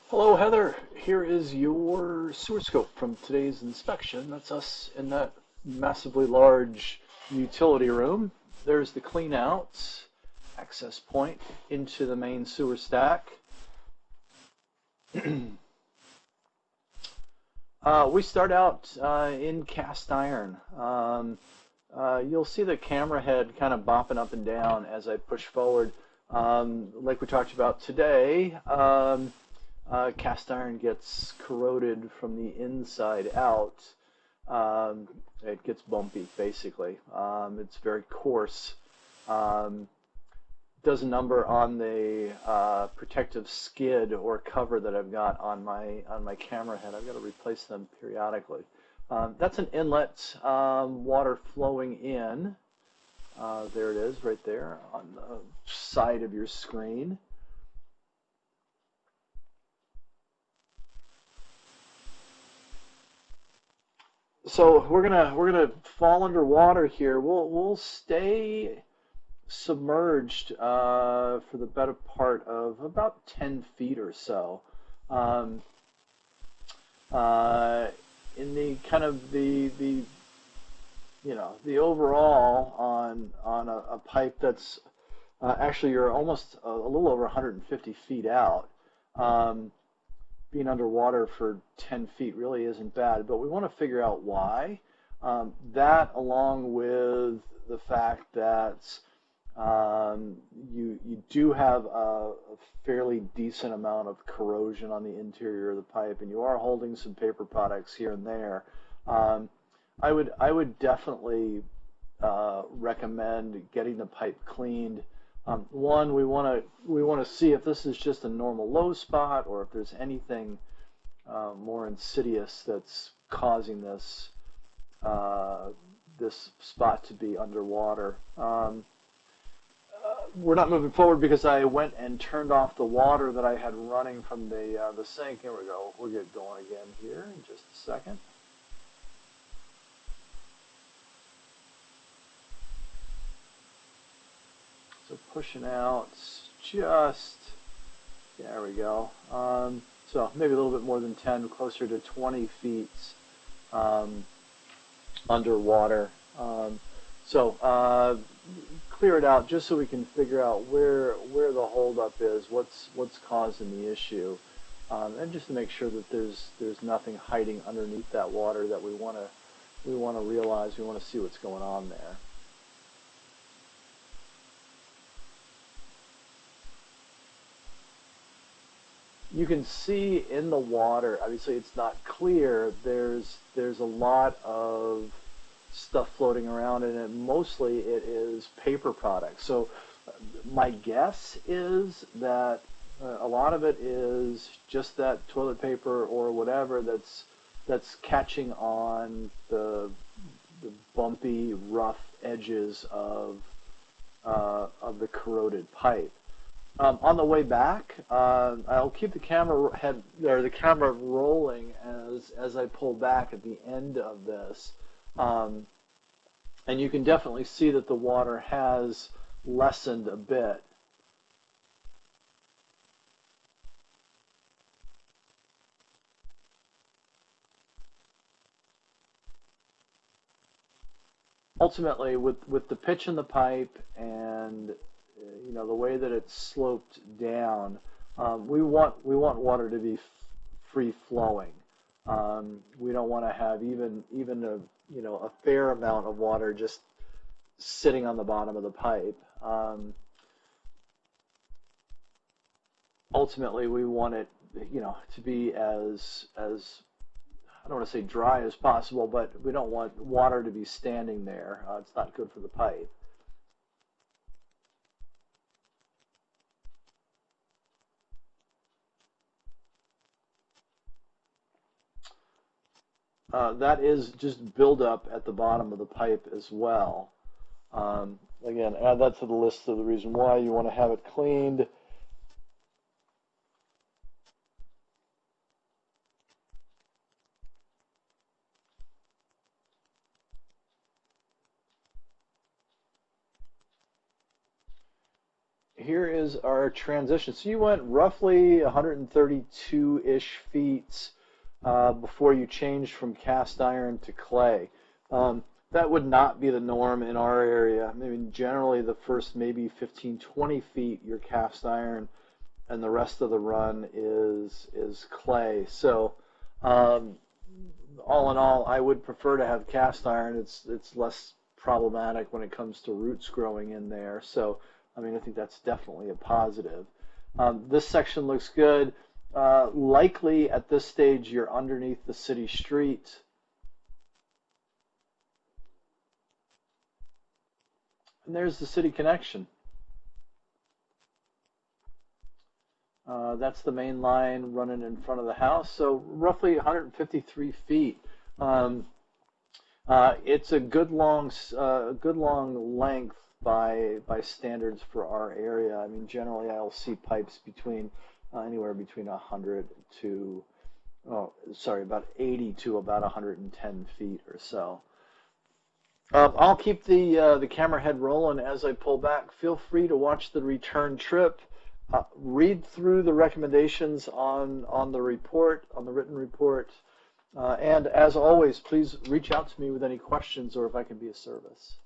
Hello, Heather. Here is your sewer scope from today's inspection. That's us in that massively large utility room. There's the clean out access point into the main sewer stack. We start out in cast iron. You'll see the camera head kind of bopping up and down as I push forward. Like we talked about today, cast iron gets corroded from the inside out. It gets bumpy, basically. It's very coarse. Um, does a number on the protective skid or cover that I've got on my camera head. I've got to replace them periodically. That's an inlet, water flowing in. There it is, right there on the side of your screen. So we're gonna fall underwater here. We'll stay submerged for the better part of about 10 feet or so. Um, uh, in the kind of the the overall on a pipe that's actually you're almost a little over 150 feet out. Um, Being underwater for 10 feet really isn't bad, but we want to figure out why. That, along with the fact that you do have a fairly decent amount of corrosion on the interior of the pipe, and you are holding some paper products here and there. Um, I would definitely recommend getting the pipe cleaned. One, we want to see if this is just a normal low spot or if there's anything more insidious that's causing uh, this spot to be underwater. We're not moving forward because I went and turned off the water that I had running from the sink. Here we go. We'll get going again here in just a second. So pushing out just, there we go. So maybe a little bit more than 10, closer to 20 feet um, underwater. So clear it out just so we can figure out where the holdup is, what's causing the issue, and just to make sure that there's nothing hiding underneath that water that we want to realize. We want to see what's going on there. You can see in the water, obviously it's not clear, there's a lot of stuff floating around in it. Mostly it is paper products. So my guess is that a lot of it is just that toilet paper or whatever that's catching on the bumpy, rough edges of the corroded pipe. On the way back, I'll keep the camera head or the camera rolling as I pull back at the end of this, um, and you can definitely see that the water has lessened a bit. Ultimately, with the pitch in the pipe and the way that it's sloped down, we want water to be free flowing. We don't want to have even a fair amount of water just sitting on the bottom of the pipe. Ultimately, we want it to be as I don't want to say dry as possible, but we don't want water to be standing there. It's not good for the pipe. That is just buildup at the bottom of the pipe as well. Again, add that to the list of the reason why you want to have it cleaned. here is our transition. So you went roughly 132-ish feet before you changed from cast iron to clay. That would not be the norm in our area. I mean, generally the first maybe 15, 20 feet you're cast iron, and the rest of the run is clay. So all in all, I would prefer to have cast iron. It's less problematic when it comes to roots growing in there. So I mean, I think that's definitely a positive. This section looks good. Likely at this stage you're underneath the city street. And there's the city connection. That's the main line running in front of the house, so roughly 153 feet. Um, it's a good long length by standards for our area. I mean, generally I'll see pipes between anywhere between 100 to, oh, sorry, about 80 to about 110 feet or so. I'll keep the camera head rolling as I pull back. Feel free to watch the return trip. Read through the recommendations on the report, on the written report. And as always, please reach out to me with any questions or if I can be of service.